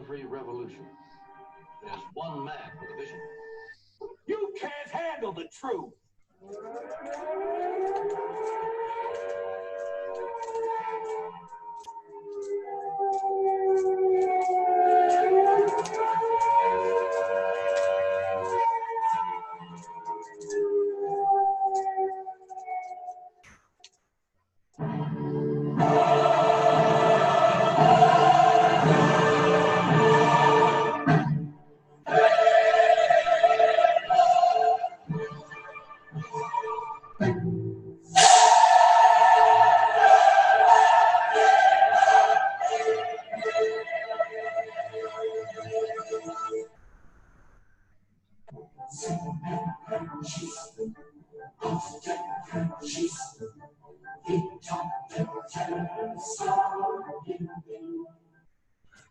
every revolution, there's one man with a vision. You can't handle the truth.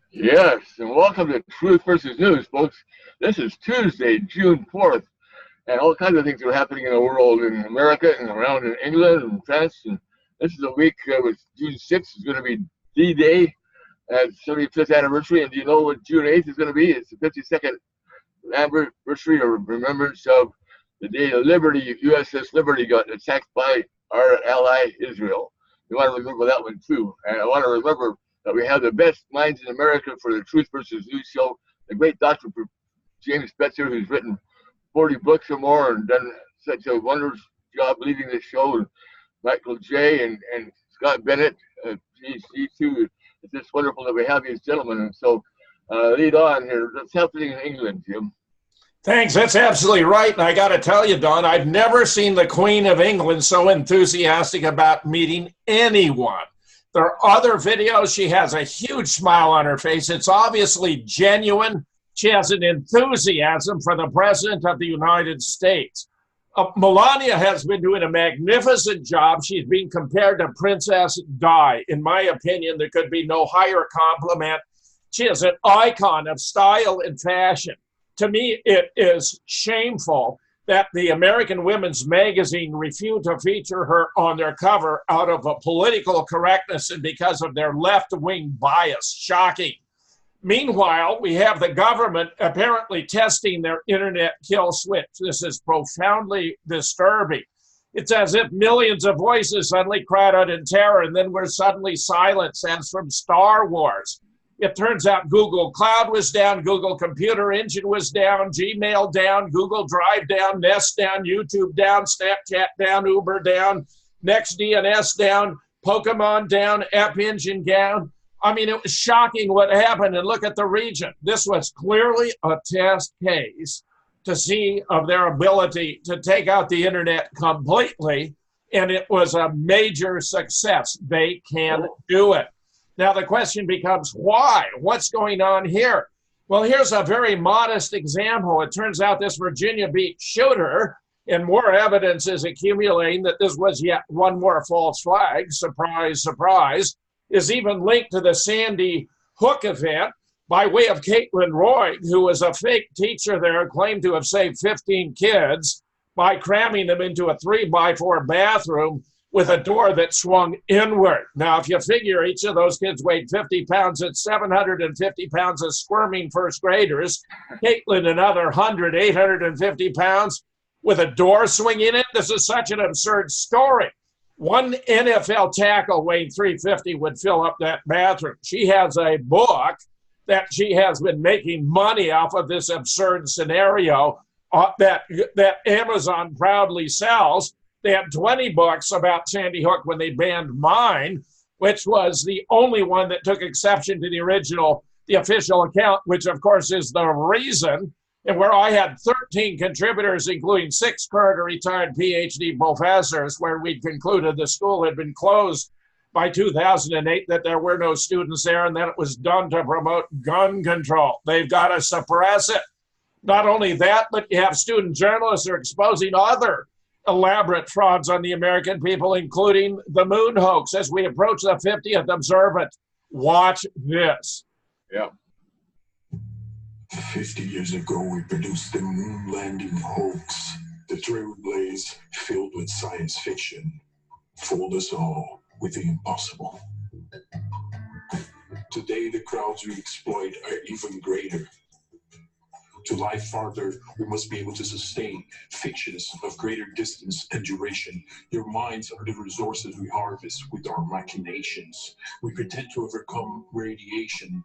Yes, and welcome to Truth versus News, folks. This is Tuesday, June 4th, and all kinds of things are happening in the world, in America and around in England and France. And this is a week with June 6th is going to be D-Day, and 75th anniversary. And do you know what June 8th is going to be? It's the 52nd anniversary or remembrance of the day of Liberty, USS Liberty got attacked by our ally Israel. You want to remember that one too. And I want to remember that we have the best minds in America for the Truth versus News show. The great Dr. James Betzer, who's written 40 books or more and done such a wondrous job leading the show. And Michael J. and Scott Bennett, PhD too. It's just wonderful that we have these gentlemen. And so lead on here. What's happening in England, Jim? Thanks. That's absolutely right. And I got to tell you, Don, I've never seen the Queen of England so enthusiastic about meeting anyone. There are other videos. She has a huge smile on her face. It's obviously genuine. She has an enthusiasm for the President of the United States. Melania has been doing a magnificent job. She's being compared to Princess Di. In my opinion, there could be no higher compliment. She is an icon of style and fashion. To me, it is shameful that the American Women's Magazine refused to feature her on their cover out of a political correctness and because of their left-wing bias. Shocking. Meanwhile, we have the government apparently testing their internet kill switch. This is profoundly disturbing. It's as if millions of voices suddenly cried out in terror and then were suddenly silenced, as from Star Wars. It turns out Google Cloud was down, Google Computer Engine was down, Gmail down, Google Drive down, Nest down, YouTube down, Snapchat down, Uber down, NextDNS down, Pokemon down, App Engine down. I mean, it was shocking what happened. And look at the region. This was clearly a test case to see of their ability to take out the internet completely. And it was a major success. They can do it. Now, the question becomes, why? What's going on here? Well, here's a very modest example. It turns out this Virginia Beach shooter, and more evidence is accumulating that this was yet one more false flag, surprise, surprise, is even linked to the Sandy Hook event by way of Caitlin Roy, who was a fake teacher there, claimed to have saved 15 kids by cramming them into a 3x4 bathroom with a door that swung inward. Now, if you figure each of those kids weighed 50 pounds, it's 750 pounds of squirming first graders. Caitlin, another 100, 850 pounds with a door swinging in it. This is such an absurd story. One NFL tackle weighing 350 would fill up that bathroom. She has a book that she has been making money off of this absurd scenario that Amazon proudly sells. They had 20 books about Sandy Hook when they banned mine, which was the only one that took exception to the official account, which of course is the reason, and where I had 13 contributors, including 6 current or retired PhD professors, where we concluded the school had been closed by 2008, that there were no students there, and that it was done to promote gun control. They've got to suppress it. Not only that, but you have student journalists who are exposing other elaborate frauds on the American people, including the moon hoax. As we approach the 50th observant, watch this. Yeah. 50 years ago, we produced the moon landing hoax, the trailblaze filled with science fiction, fooled us all with the impossible. Today, the crowds we exploit are even greater. To lie farther, we must be able to sustain fictions of greater distance and duration. Your minds are the resources we harvest with our machinations. We pretend to overcome radiation,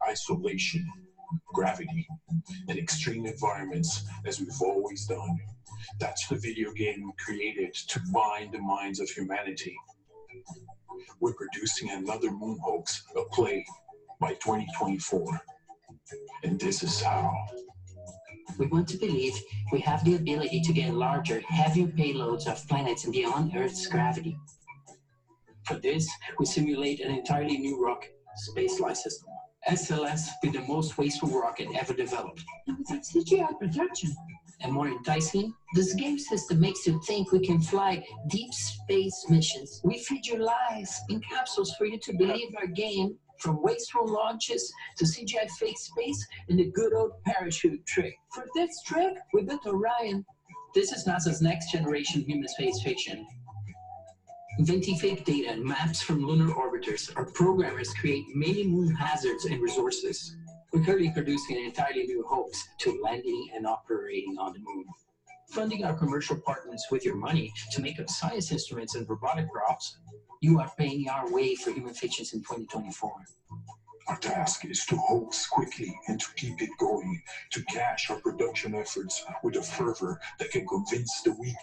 isolation, gravity, and extreme environments as we've always done. That's the video game created to bind the minds of humanity. We're producing another moon hoax, a play, by 2024. And this is how. We want to believe we have the ability to get larger, heavier payloads of planets beyond Earth's gravity. For this, we simulate an entirely new rocket, Space Light System. SLS with the most wasteful rocket ever developed. And with that CGI projection. And more enticing, this game system makes you think we can fly deep space missions. We feed your lies in capsules for you to believe our game, from wasteful launches to CGI fake space and the good old parachute trick. For this trick, we built Orion. This is NASA's next generation human space fiction. Inventing fake data and maps from lunar orbiters, our programmers create many moon hazards and resources. We're currently producing an entirely new hoax to landing and operating on the moon. Funding our commercial partners with your money to make up science instruments and robotic props, you are paying our way for human fictions in 2024. Our task is to hoax quickly and to keep it going, to cash our production efforts with a fervor that can convince the weak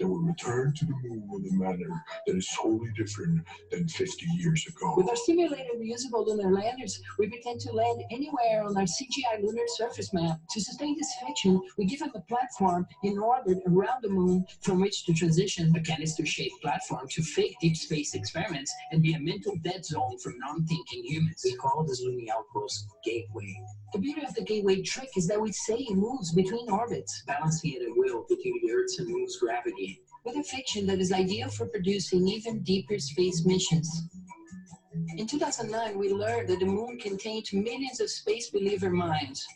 that we return to the moon in a manner that is wholly different than 50 years ago. With our simulated reusable lunar landers, we pretend to land anywhere on our CGI lunar surface map. To sustain this fiction, we give them a platform in orbit around the moon from which to transition a canister-shaped platform to fake deep space experiments and be a mental dead zone for non-thinking humans. We call this Looney Outpost Gateway. The beauty of the Gateway trick is that we say it moves between orbits, balancing it at will between the Earth's and Moon's gravity, with a fiction that is ideal for producing even deeper space missions. In 2009, we learned that the moon contained millions of space believer minds.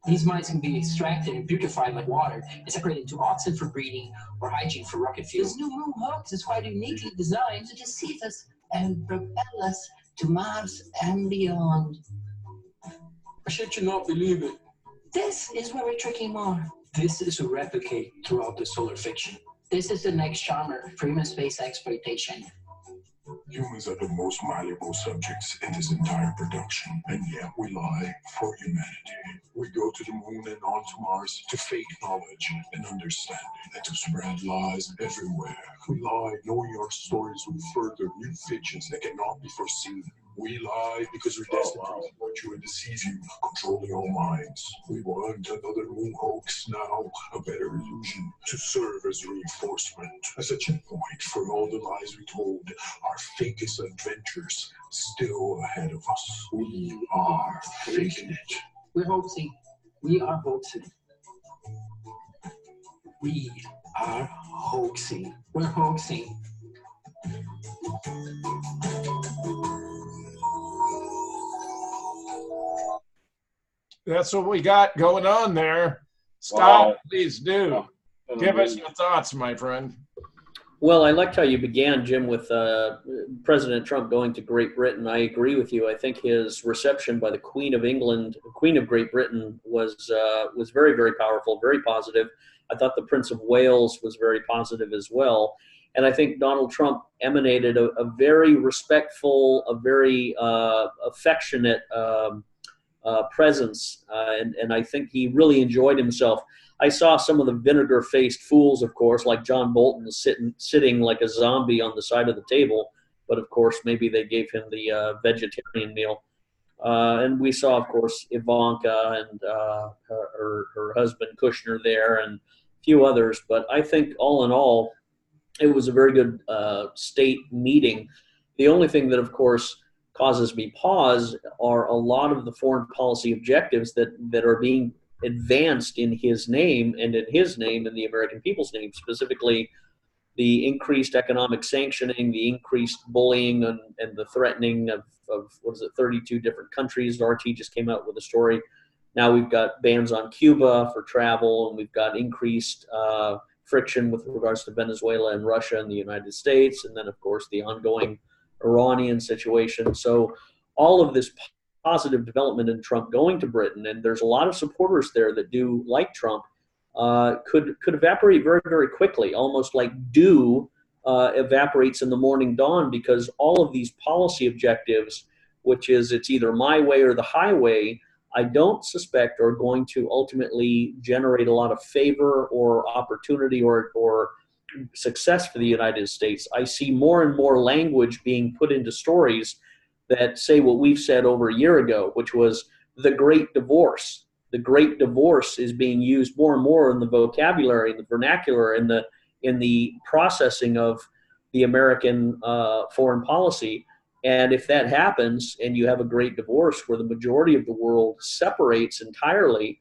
These minds can be extracted and purified like water and separated into oxygen for breathing or hydrogen for rocket fuel. This new moon hoax is quite uniquely designed to deceive us and propel us to Mars and beyond. Or should you not believe it? This is where we're tricking more. This is a replicate throughout the solar fiction. This is the next genre for human space exploitation. Humans are the most malleable subjects in this entire production, and yet we lie for humanity. We go to the moon and on to Mars to fake knowledge and understanding, and to spread lies everywhere. We lie knowing our stories will further new fictions that cannot be foreseen. We lie because we're destined to exploit you and deceive you, controlling our minds. We want another moon hoax now, a better illusion, to serve as reinforcement, as a checkpoint for all the lies we told, our fakest adventures still ahead of us. We are faking it. We're hoaxing. We are hoaxing. We are hoaxing. We're hoaxing. That's what we got going on there. Stop, Wow. please do. Give us your thoughts, my friend. Well, I liked how you began, Jim, with President Trump going to Great Britain. I agree with you. I think his reception by the Queen of England, Queen of Great Britain, was very, very powerful, very positive. I thought the Prince of Wales was very positive as well. And I think Donald Trump emanated a very respectful, a very affectionate presence, and I think he really enjoyed himself. I saw some of the vinegar-faced fools, of course, like John Bolton sitting like a zombie on the side of the table, but of course maybe they gave him the vegetarian meal. And we saw, of course, Ivanka and her husband Kushner there and a few others, but I think all in all, it was a very good state meeting. The only thing that, of course, causes me pause are a lot of the foreign policy objectives that are being advanced in his name and in his name and the American people's name, specifically the increased economic sanctioning, the increased bullying and the threatening of what is it, 32 different countries. RT just came out with a story. Now we've got bans on Cuba for travel, and we've got increased friction with regards to Venezuela and Russia and the United States, and then, of course, the ongoing Iranian situation. So all of this positive development in Trump going to Britain, and there's a lot of supporters there that do like Trump, could evaporate very, very quickly, almost like dew evaporates in the morning dawn, because all of these policy objectives, which is it's either my way or the highway, I don't suspect are going to ultimately generate a lot of favor or opportunity or success for the United States. I see more and more language being put into stories that say what we've said over a year ago, which was the Great Divorce. The Great Divorce is being used more and more in the vocabulary, in the vernacular, in the processing of the American foreign policy. And if that happens and you have a great divorce where the majority of the world separates entirely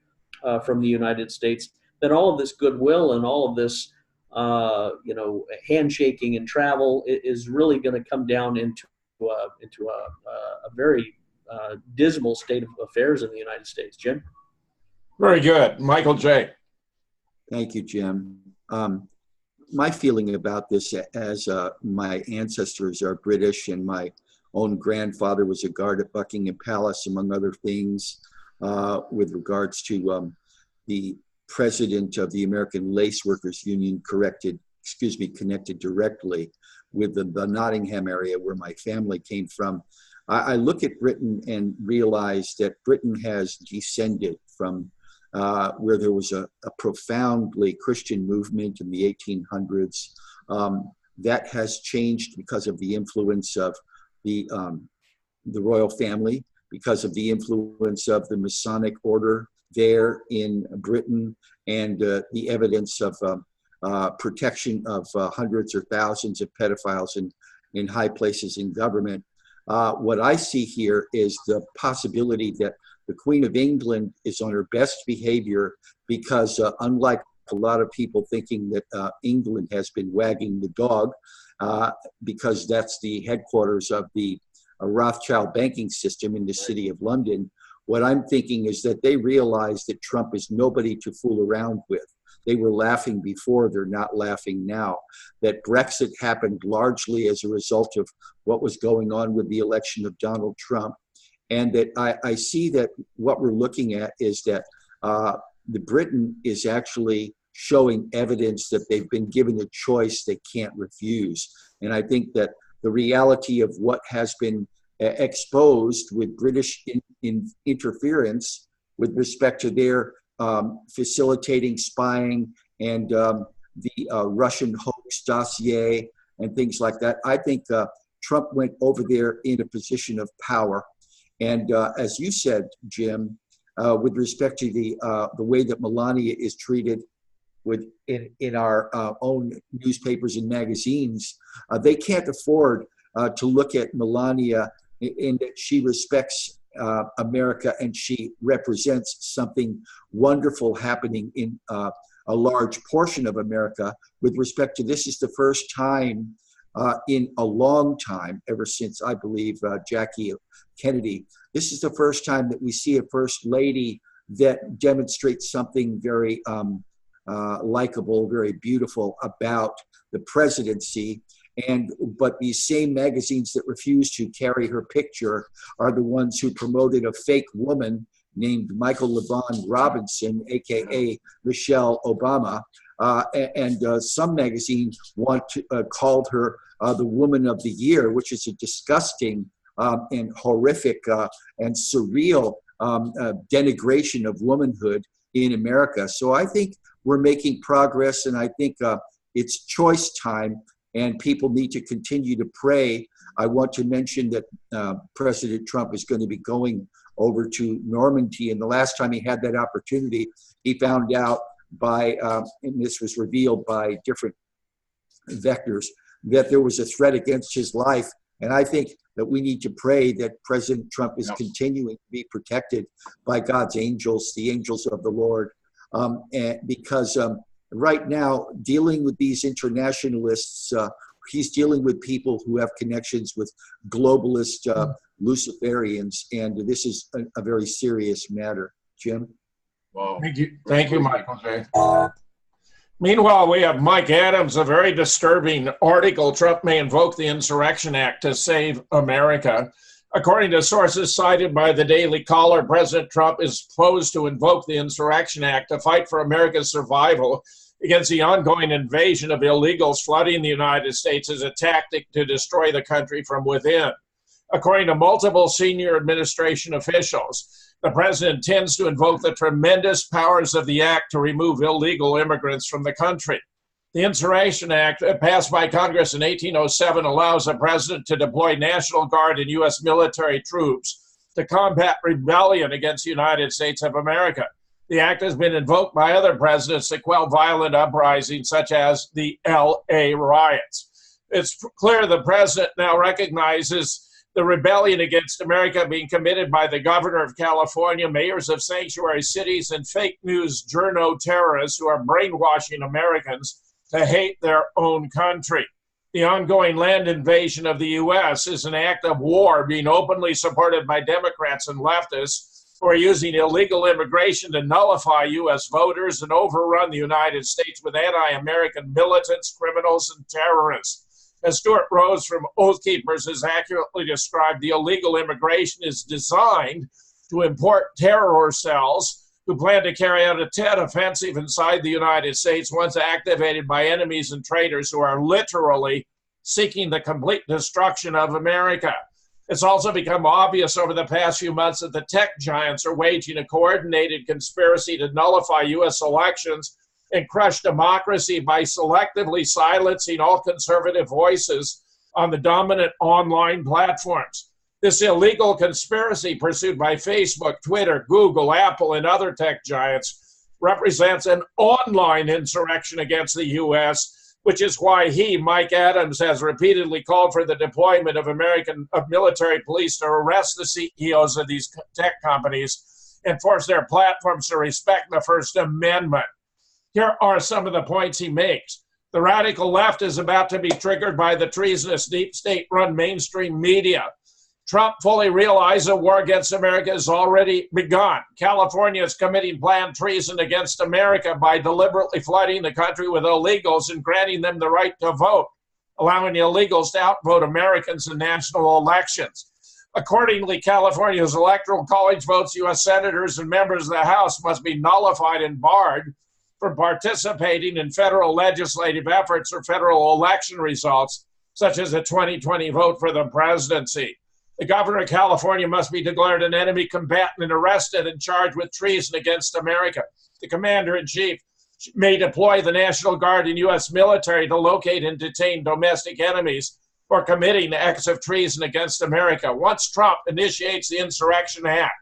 from the United States, then all of this goodwill and all of this handshaking and travel is really going to come down into a very dismal state of affairs in the United States. Jim? Very good. Michael J. Thank you, Jim. My feeling about this, as my ancestors are British and my own grandfather was a guard at Buckingham Palace, among other things, with regards to the president of the American Lace Workers Union connected directly with the Nottingham area where my family came from. I look at Britain and realize that Britain has descended from where there was a profoundly Christian movement in the 1800s. That has changed because of the influence of the royal family, because of the influence of the Masonic order there in Britain, and the evidence of protection of hundreds or thousands of pedophiles in high places in government. What I see here is the possibility that the Queen of England is on her best behavior because unlike a lot of people thinking that England has been wagging the dog, because that's the headquarters of the Rothschild banking system in the city of London, what I'm thinking is that they realize that Trump is nobody to fool around with. They were laughing before, they're not laughing now. That Brexit happened largely as a result of what was going on with the election of Donald Trump. And that I see that what we're looking at is that the Britain is actually showing evidence that they've been given a choice they can't refuse. And I think that the reality of what has been exposed with British interference with respect to their facilitating spying and the Russian hoax dossier and things like that. I think Trump went over there in a position of power. And as you said, Jim, with respect to the way that Melania is treated in our own newspapers and magazines, they can't afford to look at Melania in that she respects America and she represents something wonderful happening in a large portion of America. With respect to this is the first time in a long time, ever since I believe Jackie Kennedy, this is the first time that we see a first lady that demonstrates something very likable, very beautiful about the presidency. But these same magazines that refuse to carry her picture are the ones who promoted a fake woman named Michael LaVaughn Robinson, aka Michelle Obama, and some magazines called her the Woman of the Year, which is a disgusting and horrific and surreal denigration of womanhood in America. So I think we're making progress, and I think it's choice time. And people need to continue to pray. I want to mention that President Trump is going to be going over to Normandy. And the last time he had that opportunity, he found out by, and this was revealed by different vectors, that there was a threat against his life. And I think that we need to pray that President Trump is continuing to be protected by God's angels, the angels of the Lord, because right now, dealing with these internationalists, he's dealing with people who have connections with globalist Luciferians, and this is a very serious matter. Jim? Wow. Thank you, Michael J. Meanwhile, we have Mike Adams, a very disturbing article. Trump may invoke the Insurrection Act to save America. According to sources cited by the Daily Caller, President Trump is posed to invoke the Insurrection Act to fight for America's survival against the ongoing invasion of illegals flooding the United States as a tactic to destroy the country from within. According to multiple senior administration officials, the president intends to invoke the tremendous powers of the act to remove illegal immigrants from the country. The Insurrection Act, passed by Congress in 1807, allows the president to deploy National Guard and U.S. military troops to combat rebellion against the United States of America. The act has been invoked by other presidents to quell violent uprisings, such as the L.A. riots. It's clear the president now recognizes the rebellion against America being committed by the governor of California, mayors of sanctuary cities, and fake news journo terrorists who are brainwashing Americans to hate their own country. The ongoing land invasion of the U.S. is an act of war being openly supported by Democrats and leftists who are using illegal immigration to nullify U.S. voters and overrun the United States with anti-American militants, criminals, and terrorists. As Stuart Rose from Oath Keepers has accurately described, the illegal immigration is designed to import terror cells who plan to carry out a Tet offensive inside the United States once activated by enemies and traitors who are literally seeking the complete destruction of America. It's also become obvious over the past few months that the tech giants are waging a coordinated conspiracy to nullify U.S. elections and crush democracy by selectively silencing all conservative voices on the dominant online platforms. This illegal conspiracy pursued by Facebook, Twitter, Google, Apple, and other tech giants represents an online insurrection against the U.S., which is why he, Mike Adams, has repeatedly called for the deployment of military police to arrest the CEOs of these tech companies and force their platforms to respect the First Amendment. Here are some of the points he makes. The radical left is about to be triggered by the treasonous deep state-run mainstream media. Trump fully realized a war against America has already begun. California is committing planned treason against America by deliberately flooding the country with illegals and granting them the right to vote, allowing illegals to outvote Americans in national elections. Accordingly, California's Electoral College votes U.S. senators and members of the House must be nullified and barred from participating in federal legislative efforts or federal election results, such as a 2020 vote for the presidency. The governor of California must be declared an enemy combatant and arrested and charged with treason against America. The commander-in-chief may deploy the National Guard and U.S. military to locate and detain domestic enemies for committing acts of treason against America. Once Trump initiates the Insurrection Act,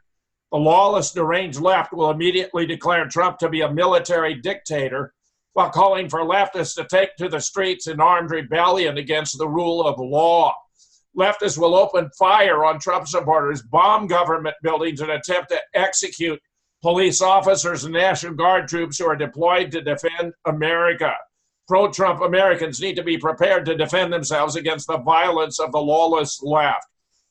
the lawless, deranged left will immediately declare Trump to be a military dictator while calling for leftists to take to the streets in armed rebellion against the rule of law. Leftists will open fire on Trump supporters, bomb government buildings, and attempt to execute police officers and National Guard troops who are deployed to defend America. Pro-Trump Americans need to be prepared to defend themselves against the violence of the lawless left.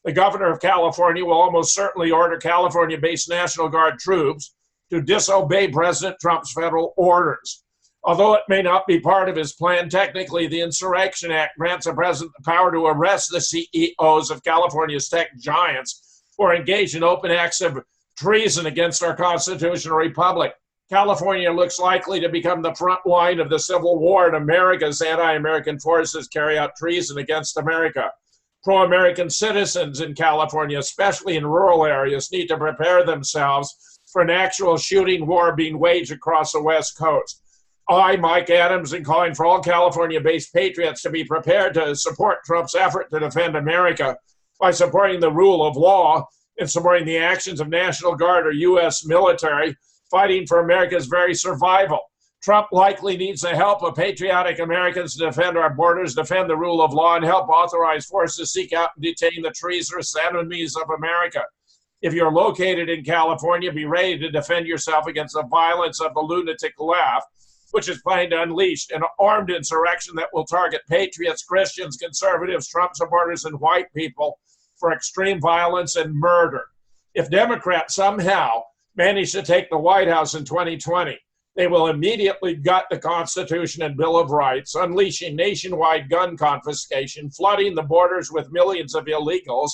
The governor of California will almost certainly order California-based National Guard troops to disobey President Trump's federal orders. Although it may not be part of his plan, technically the Insurrection Act grants the president the power to arrest the CEOs of California's tech giants who are engaged in open acts of treason against our constitutional republic. California looks likely to become the front line of the Civil War, and America's anti-American forces carry out treason against America. Pro-American citizens in California, especially in rural areas, need to prepare themselves for an actual shooting war being waged across the West Coast. I, Mike Adams, am calling for all California-based patriots to be prepared to support Trump's effort to defend America by supporting the rule of law and supporting the actions of National Guard or U.S. military fighting for America's very survival. Trump likely needs the help of patriotic Americans to defend our borders, defend the rule of law, and help authorized forces seek out and detain the treasonous enemies of America. If you're located in California, be ready to defend yourself against the violence of the lunatic left, which is planning to unleash an armed insurrection that will target patriots, Christians, conservatives, Trump supporters, and white people for extreme violence and murder. If Democrats somehow manage to take the White House in 2020, they will immediately gut the Constitution and Bill of Rights, unleashing nationwide gun confiscation, flooding the borders with millions of illegals,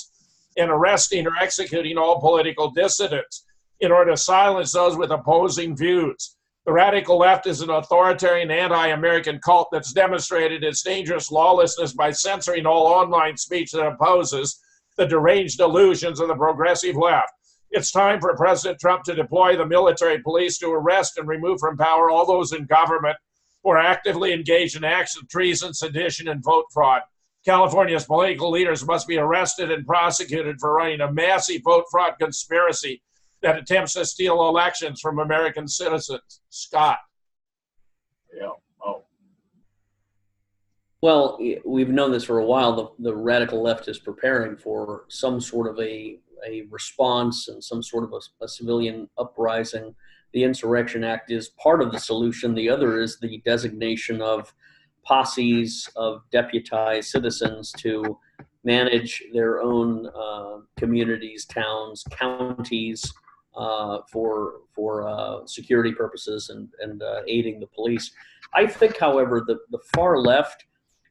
and arresting or executing all political dissidents in order to silence those with opposing views. The radical left is an authoritarian anti-American cult that's demonstrated its dangerous lawlessness by censoring all online speech that opposes the deranged delusions of the progressive left. It's time for President Trump to deploy the military police to arrest and remove from power all those in government who are actively engaged in acts of treason, sedition, and vote fraud. California's political leaders must be arrested and prosecuted for running a massive vote fraud conspiracy that attempts to steal elections from American citizens. Scott. Yeah. Oh. Well, we've known this for a while. The radical left is preparing for some sort of a response and some sort of a civilian uprising. The Insurrection Act is part of the solution. The other is the designation of posses of deputized citizens to manage their own communities, towns, counties for security purposes and aiding the police. I think, however, the far left,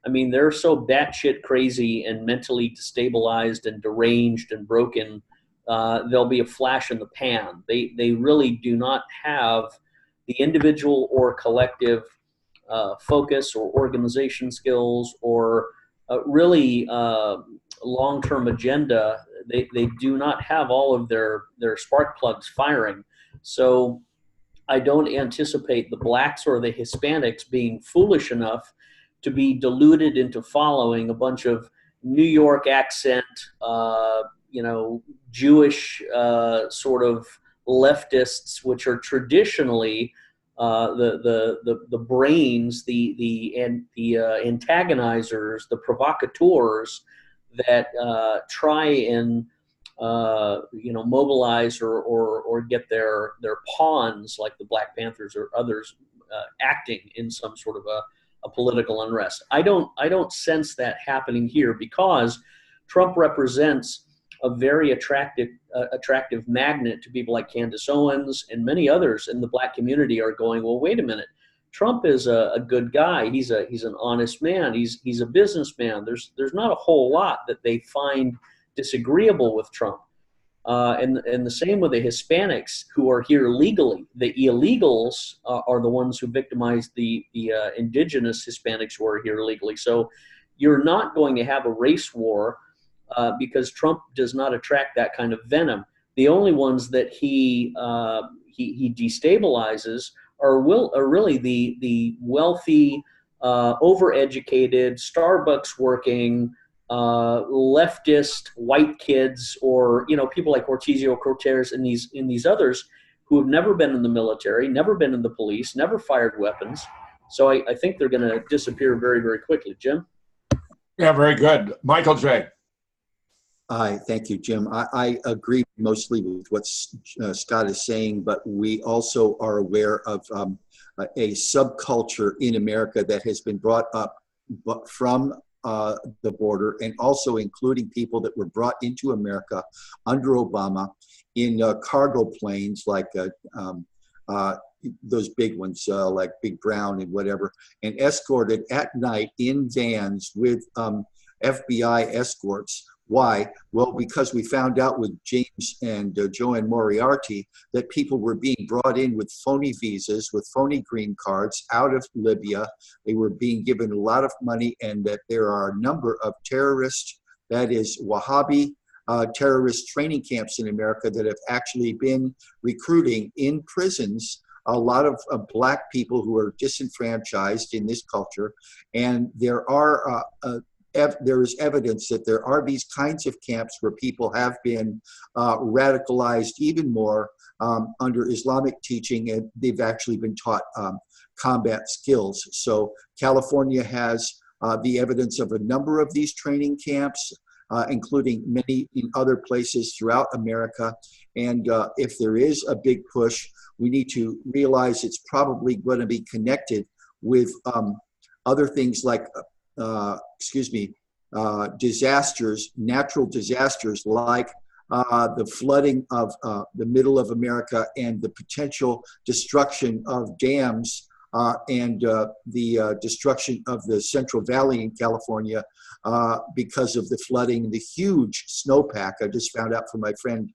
I mean, they're so batshit crazy and mentally destabilized and deranged and broken. They'll be a flash in the pan. They really do not have the individual or collective focus or organization skills or really long-term agenda. They do not have all of their spark plugs firing. So I don't anticipate the blacks or the Hispanics being foolish enough to be deluded into following a bunch of New York accent, Jewish sort of leftists, which are traditionally the brains, the antagonizers, the provocateurs that try and mobilize or get their pawns like the Black Panthers or others acting in some sort of a political unrest. I don't sense that happening here because Trump represents a very attractive magnet to people like Candace Owens, and many others in the black community are going, well, wait a minute. Trump is a good guy. He's an honest man. He's a businessman. There's not a whole lot that they find disagreeable with Trump. And the same with the Hispanics who are here legally. The illegals are the ones who victimize the indigenous Hispanics who are here illegally. So you're not going to have a race war because Trump does not attract that kind of venom. The only ones that he destabilizes are really the wealthy, overeducated, Starbucks working, leftist white kids, or people like Ortizio Cortez and these others who have never been in the military, never been in the police, never fired weapons. So I think they're going to disappear very, very quickly. Jim? Yeah, very good. Michael J. Hi, thank you, Jim. I agree mostly with what Scott is saying, but we also are aware of a subculture in America that has been brought up from the border, and also including people that were brought into America under Obama in cargo planes like those big ones like Big Brown and whatever, and escorted at night in vans with FBI escorts. Why? Well, because we found out with James and Joanne Moriarty that people were being brought in with phony visas, with phony green cards out of Libya. They were being given a lot of money, and that there are a number of terrorist, that is Wahhabi terrorist training camps in America that have actually been recruiting in prisons a lot of black people who are disenfranchised in this culture. And there is evidence that there are these kinds of camps where people have been radicalized even more under Islamic teaching, and they've actually been taught combat skills. So California has the evidence of a number of these training camps, including many in other places throughout America. And if there is a big push, we need to realize it's probably going to be connected with other things like disasters, natural disasters like the flooding of the middle of America and the potential destruction of dams and the destruction of the Central Valley in California because of the flooding, the huge snowpack. I just found out from my friend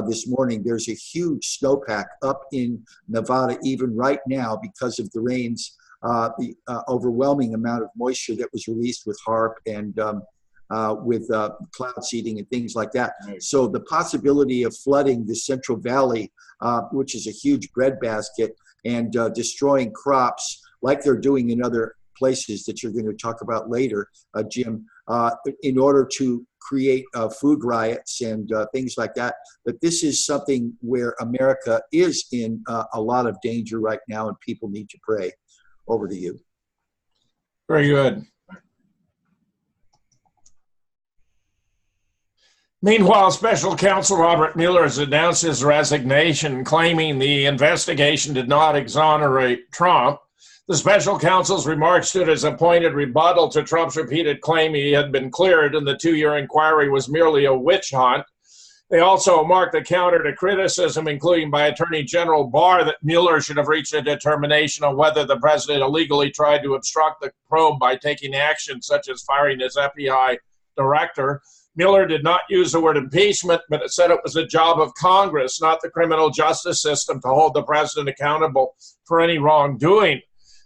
this morning, there's a huge snowpack up in Nevada even right now because of the rains, the overwhelming amount of moisture that was released with HAARP and with cloud seeding and things like that. Right. So the possibility of flooding the Central Valley, which is a huge breadbasket, and destroying crops like they're doing in other places that you're going to talk about later, Jim, in order to create food riots and things like that. But this is something where America is in a lot of danger right now, and people need to pray. Over to you. Very good. Meanwhile, Special Counsel Robert Mueller has announced his resignation, claiming the investigation did not exonerate Trump. The special counsel's remarks stood as a pointed rebuttal to Trump's repeated claim he had been cleared and the 2-year inquiry was merely a witch hunt. They also marked a counter to criticism, including by Attorney General Barr, that Mueller should have reached a determination on whether the president illegally tried to obstruct the probe by taking action such as firing his FBI director. Mueller did not use the word impeachment, but it said it was the job of Congress, not the criminal justice system, to hold the president accountable for any wrongdoing.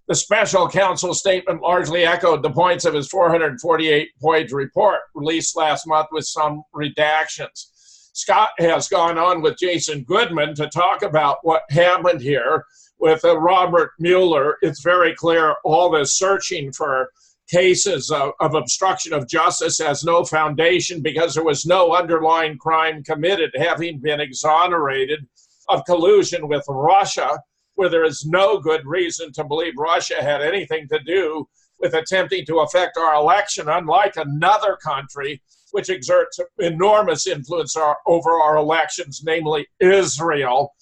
The special counsel's statement largely echoed the points of his 448-page report, released last month with some redactions. Scott has gone on with Jason Goodman to talk about what happened here with Robert Mueller. It's very clear all this searching for cases of obstruction of justice has no foundation because there was no underlying crime committed, having been exonerated of collusion with Russia, where there is no good reason to believe Russia had anything to do with attempting to affect our election, unlike another country which exerts enormous influence over our elections, namely Israel.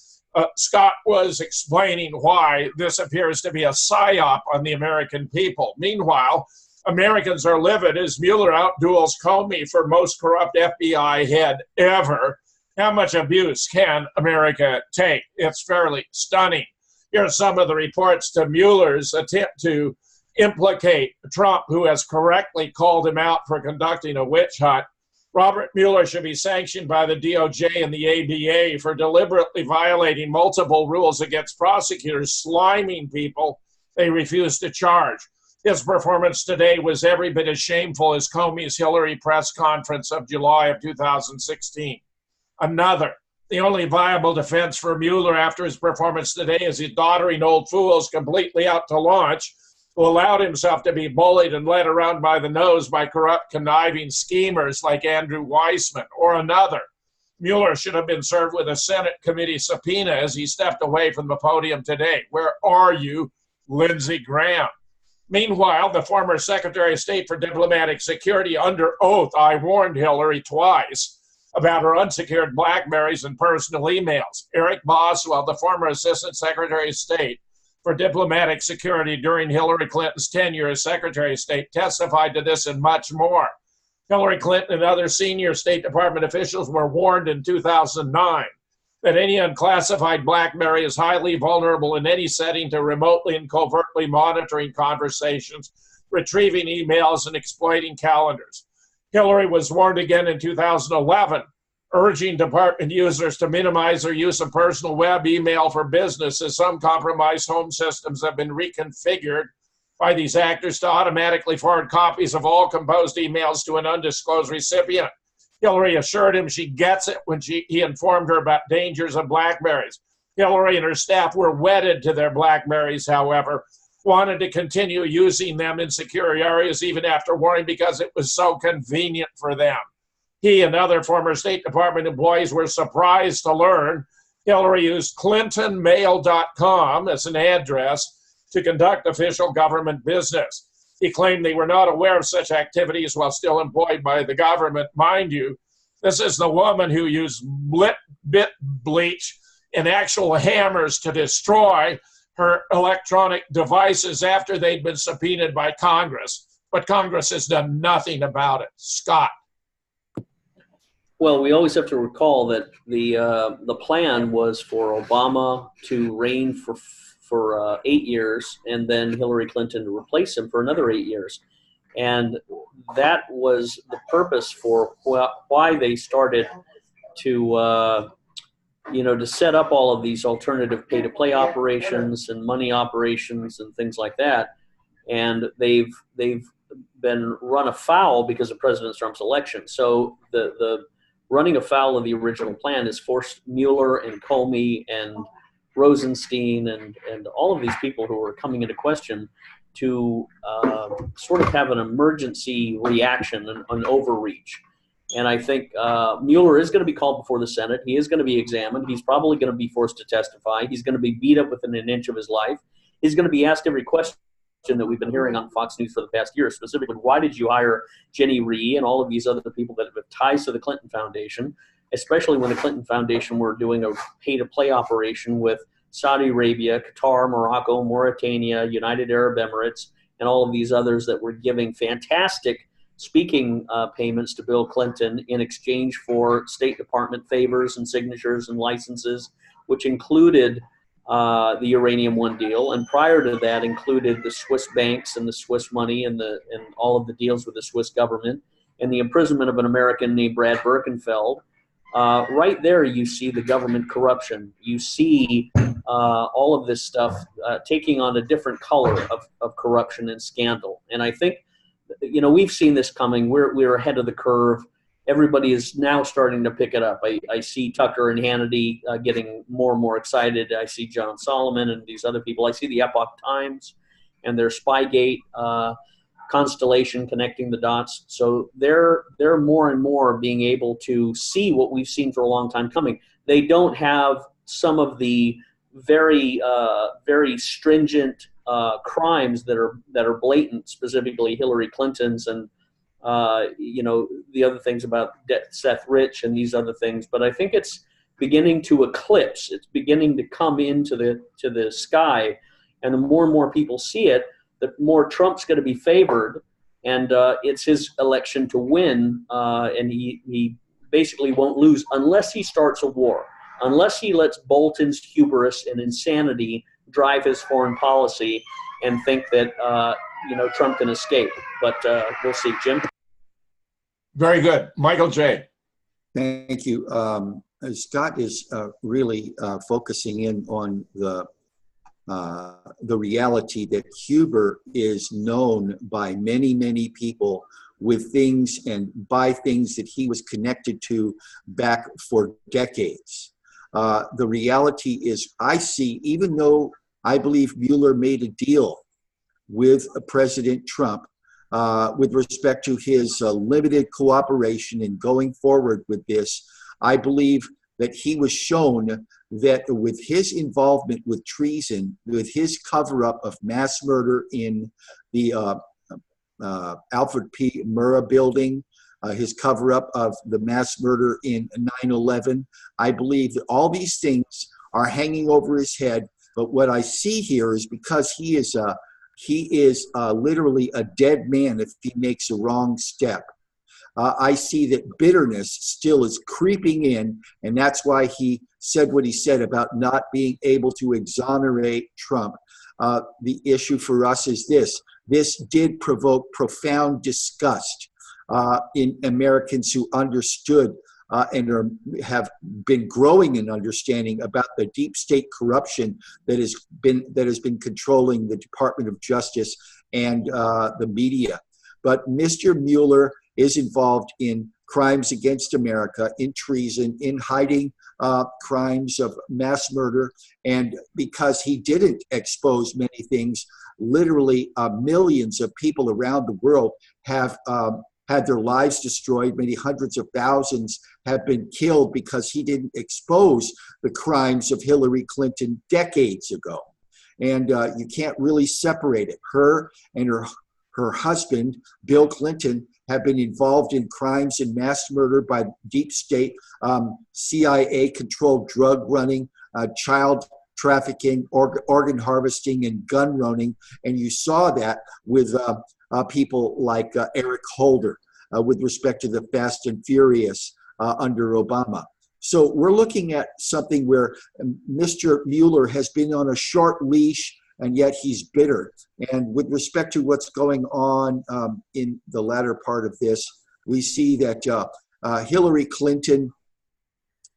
Scott was explaining why this appears to be a psyop on the American people. Meanwhile, Americans are livid as Mueller outduels Comey for most corrupt FBI head ever. How much abuse can America take? It's fairly stunning. Here are some of the reports to Mueller's attempt to implicate Trump, who has correctly called him out for conducting a witch hunt. Robert Mueller should be sanctioned by the DOJ and the ABA for deliberately violating multiple rules against prosecutors, sliming people they refuse to charge. His performance today was every bit as shameful as Comey's Hillary press conference of July of 2016. Another, the only viable defense for Mueller after his performance today is his doddering old fools completely out to launch, who allowed himself to be bullied and led around by the nose by corrupt, conniving schemers like Andrew Weissman. Or another, Mueller should have been served with a Senate committee subpoena as he stepped away from the podium today. Where are you, Lindsey Graham? Meanwhile, the former Secretary of State for Diplomatic Security under oath, I warned Hillary twice about her unsecured BlackBerries and personal emails. Eric Boswell, the former Assistant Secretary of State for Diplomatic Security during Hillary Clinton's tenure as Secretary of State, testified to this and much more. Hillary Clinton and other senior State Department officials were warned in 2009 that any unclassified BlackBerry is highly vulnerable in any setting to remotely and covertly monitoring conversations, retrieving emails, and exploiting calendars. Hillary was warned again in 2011, urging department users to minimize their use of personal web email for business, as some compromised home systems have been reconfigured by these actors to automatically forward copies of all composed emails to an undisclosed recipient. Hillary assured him she gets it when he informed her about dangers of BlackBerries. Hillary and her staff were wedded to their BlackBerries, however, wanted to continue using them in secure areas even after warning because it was so convenient for them. He and other former State Department employees were surprised to learn Hillary used ClintonMail.com as an address to conduct official government business. He claimed they were not aware of such activities while still employed by the government. Mind you, this is the woman who used bit bleach and actual hammers to destroy her electronic devices after they'd been subpoenaed by Congress. But Congress has done nothing about it. Scott. Well, we always have to recall that the plan was for Obama to reign for for 8 years, and then Hillary Clinton to replace him for another 8 years. And that was the purpose for why they started to, to set up all of these alternative pay-to-play operations and money operations and things like that. And they've been run afoul because of President Trump's election. So the running afoul of the original plan has forced Mueller and Comey and Rosenstein and all of these people who are coming into question to sort of have an emergency reaction, an overreach. And I think Mueller is going to be called before the Senate. He is going to be examined. He's probably going to be forced to testify. He's going to be beat up within an inch of his life. He's going to be asked every question that we've been hearing on Fox News for the past year, specifically, why did you hire Jenny Rhee and all of these other people that have ties to the Clinton Foundation, especially when the Clinton Foundation were doing a pay-to-play operation with Saudi Arabia, Qatar, Morocco, Mauritania, United Arab Emirates, and all of these others that were giving fantastic speaking payments to Bill Clinton in exchange for State Department favors and signatures and licenses, which included the Uranium One deal, and prior to that included the Swiss banks and the Swiss money and all of the deals with the Swiss government, and the imprisonment of an American named Brad Birkenfeld. Right there you see the government corruption. You see all of this stuff taking on a different color of corruption and scandal. And I think, we've seen this coming. We're ahead of the curve. Everybody is now starting to pick it up. I see Tucker and Hannity getting more and more excited. I see John Solomon and these other people. I see the Epoch Times and their Spygate constellation connecting the dots. So they're more and more being able to see what we've seen for a long time coming. They don't have some of the very stringent crimes that are blatant, specifically Hillary Clinton's and the other things about Seth Rich and these other things. But I think it's beginning to eclipse. It's beginning to come into the sky, and the more and more people see it, the more Trump's going to be favored, and it's his election to win, and he basically won't lose unless he starts a war, unless he lets Bolton's hubris and insanity drive his foreign policy and think that Trump can escape. But we'll see. Jim? Very good. Michael J. Thank you. Scott is really focusing in on the reality that Huber is known by many, many people with things and by things that he was connected to back for decades. The reality is, I see, even though I believe Mueller made a deal with President Trump with respect to his limited cooperation in going forward with this, I believe that he was shown that with his involvement with treason, with his cover-up of mass murder in the Alfred P. Murrah building, his cover-up of the mass murder in 9/11, I believe that all these things are hanging over his head. But what I see here is because he is literally a dead man if he makes a wrong step. I see that bitterness still is creeping in, and that's why he said what he said about not being able to exonerate Trump. The issue for us is this. This did provoke profound disgust in Americans who understood and have been growing in understanding about the deep state corruption that has been controlling the Department of Justice and the media. But Mr. Mueller is involved in crimes against America, in treason, in hiding crimes of mass murder, and because he didn't expose many things, literally millions of people around the world have had their lives destroyed. Many hundreds of thousands have been killed because he didn't expose the crimes of Hillary Clinton decades ago. And you can't really separate it. Her and her husband, Bill Clinton, have been involved in crimes and mass murder by deep state, CIA-controlled drug running, child trafficking, organ harvesting, and gun running. And you saw that with people like Eric Holder with respect to the Fast and Furious under Obama. So we're looking at something where Mr. Mueller has been on a short leash, and yet he's bitter. And with respect to what's going on in the latter part of this, we see that Hillary Clinton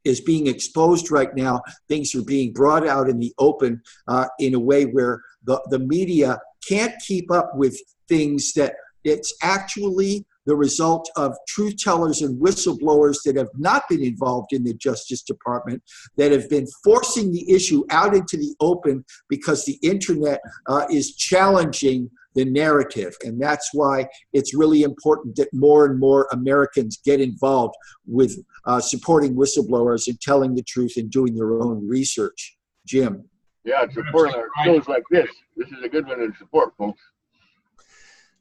is being exposed right now. Things are being brought out in the open in a way where the media can't keep up with things that it's actually the result of truth tellers and whistleblowers that have not been involved in the Justice Department, that have been forcing the issue out into the open because the internet is challenging the narrative. And that's why it's really important that more and more Americans get involved with supporting whistleblowers and telling the truth and doing their own research. Jim. Yeah, supporting our shows like this. This is a good one to support, folks.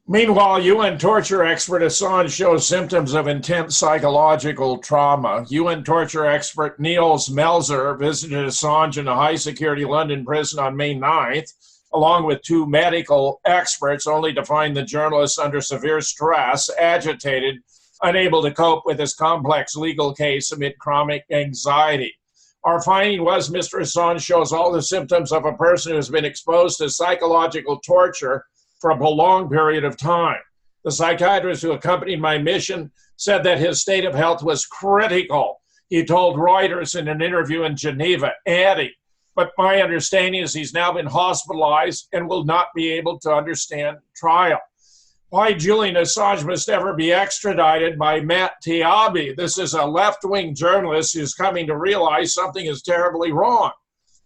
Meanwhile, UN torture expert Assange shows symptoms of intense psychological trauma. UN torture expert Niels Melzer visited Assange in a high-security London prison on May 9th, along with 2 medical experts, only to find the journalist under severe stress, agitated, unable to cope with his complex legal case amid chronic anxiety. Our finding was Mr. Assange shows all the symptoms of a person who has been exposed to psychological torture for a prolonged period of time. The psychiatrist who accompanied my mission said that his state of health was critical. He told Reuters in an interview in Geneva, adding, "But my understanding is he's now been hospitalized and will not be able to understand trial." Why Julian Assange must ever be extradited by Matt Taibbi. This is a left-wing journalist who's coming to realize something is terribly wrong.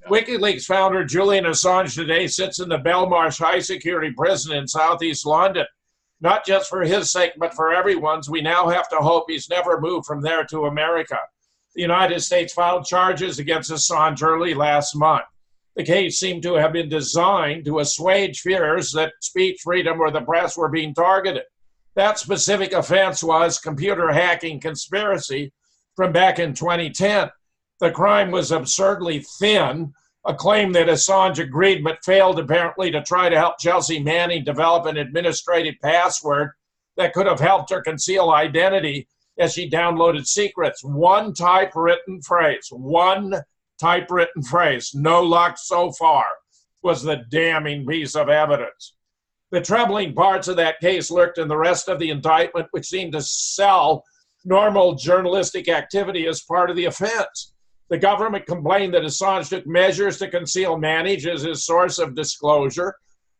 WikiLeaks founder Julian Assange today sits in the Belmarsh high-security prison in southeast London. Not just for his sake, but for everyone's, we now have to hope he's never moved from there to America. The United States filed charges against Assange early last month. The case seemed to have been designed to assuage fears that speech freedom or the press were being targeted. That specific offense was computer hacking conspiracy from back in 2010. The crime was absurdly thin, a claim that Assange agreed but failed apparently to try to help Chelsea Manning develop an administrative password that could have helped her conceal identity as she downloaded secrets. One typewritten phrase, no luck so far, was the damning piece of evidence. The troubling parts of that case lurked in the rest of the indictment, which seemed to sell normal journalistic activity as part of the offense. The government complained that Assange took measures to conceal Manning as his source of disclosure.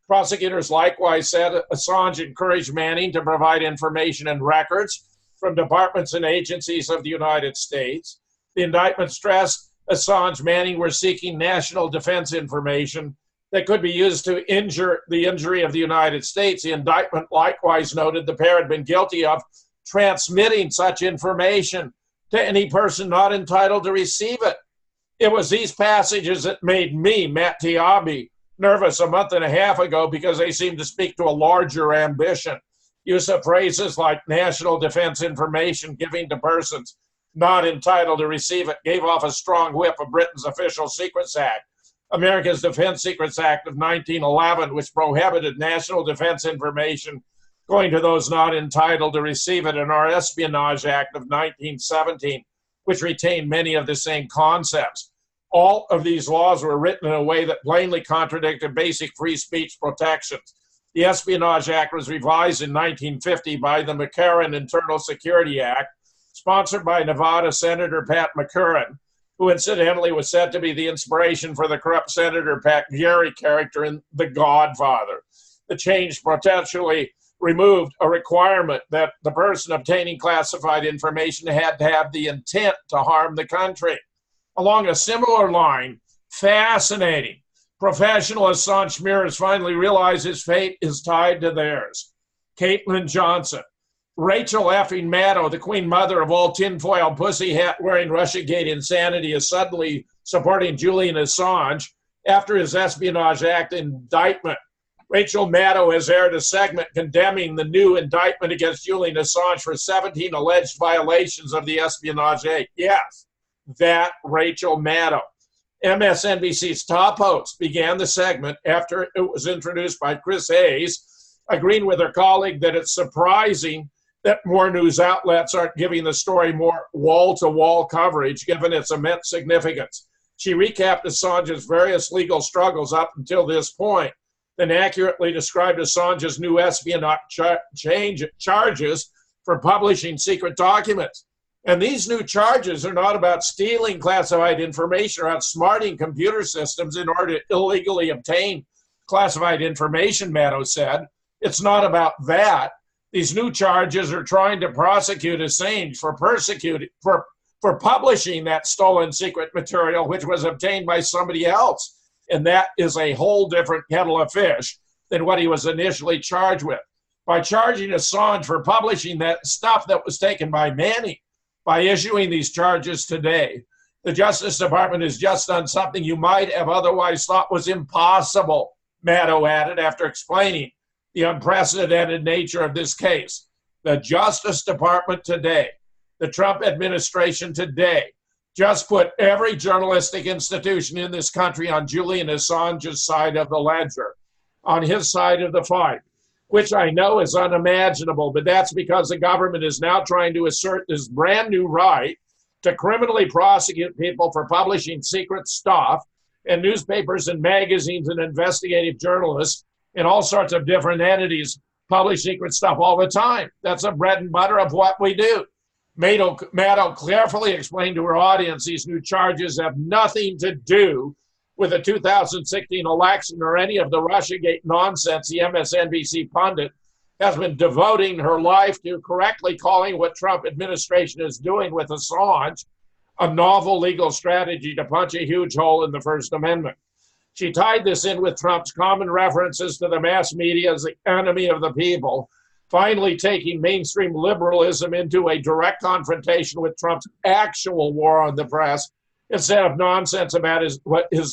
Prosecutors likewise said Assange encouraged Manning to provide information and records from departments and agencies of the United States. The indictment stressed Assange Manning were seeking national defense information that could be used to injure the injury of the United States. The indictment likewise noted the pair had been guilty of transmitting such information to any person not entitled to receive it. It was these passages that made me, Matt Taibbi, nervous a month and a half ago because they seemed to speak to a larger ambition. Use of phrases like national defense information giving to persons not entitled to receive it gave off a strong whiff of Britain's Official Secrets Act, America's Defense Secrets Act of 1911, which prohibited national defense information going to those not entitled to receive it, and our Espionage Act of 1917, which retained many of the same concepts. All of these laws were written in a way that plainly contradicted basic free speech protections. The Espionage Act was revised in 1950 by the McCarran Internal Security Act, sponsored by Nevada Senator Pat McCurran, who incidentally was said to be the inspiration for the corrupt Senator Pat Garrett character in The Godfather. The change potentially removed a requirement that the person obtaining classified information had to have the intent to harm the country. Along a similar line, fascinating, professional Assange smearers finally realize his fate is tied to theirs. Caitlin Johnson, Rachel effing Maddow, the queen mother of all tinfoil pussy hat wearing Russiagate insanity, is suddenly supporting Julian Assange after his Espionage Act indictment. Rachel Maddow has aired a segment condemning the new indictment against Julian Assange for 17 alleged violations of the Espionage Act. Yes, that Rachel Maddow. MSNBC's top host began the segment after it was introduced by Chris Hayes, agreeing with her colleague that it's surprising that more news outlets aren't giving the story more wall-to-wall coverage given its immense significance. She recapped Assange's various legal struggles up until this point, then accurately described Assange's new espionage charges for publishing secret documents. And these new charges are not about stealing classified information or outsmarting computer systems in order to illegally obtain classified information, Maddow said. It's not about that. These new charges are trying to prosecute Assange for publishing that stolen secret material, which was obtained by somebody else. And that is a whole different kettle of fish than what he was initially charged with. By charging Assange for publishing that stuff that was taken by Manning, by issuing these charges today, the Justice Department has just done something you might have otherwise thought was impossible, Maddow added after explaining the unprecedented nature of this case. The Justice Department today, the Trump administration today, just put every journalistic institution in this country on Julian Assange's side of the ledger, on his side of the fight, which I know is unimaginable, but that's because the government is now trying to assert this brand new right to criminally prosecute people for publishing secret stuff, and newspapers and magazines and investigative journalists and all sorts of different entities publish secret stuff all the time. That's the bread and butter of what we do. Maddow carefully explained to her audience these new charges have nothing to do with the 2016 election or any of the Russiagate nonsense the MSNBC pundit has been devoting her life to, correctly calling what Trump administration is doing with Assange a novel legal strategy to punch a huge hole in the First Amendment. She tied this in with Trump's common references to the mass media as the enemy of the people, finally taking mainstream liberalism into a direct confrontation with Trump's actual war on the press, instead of nonsense about his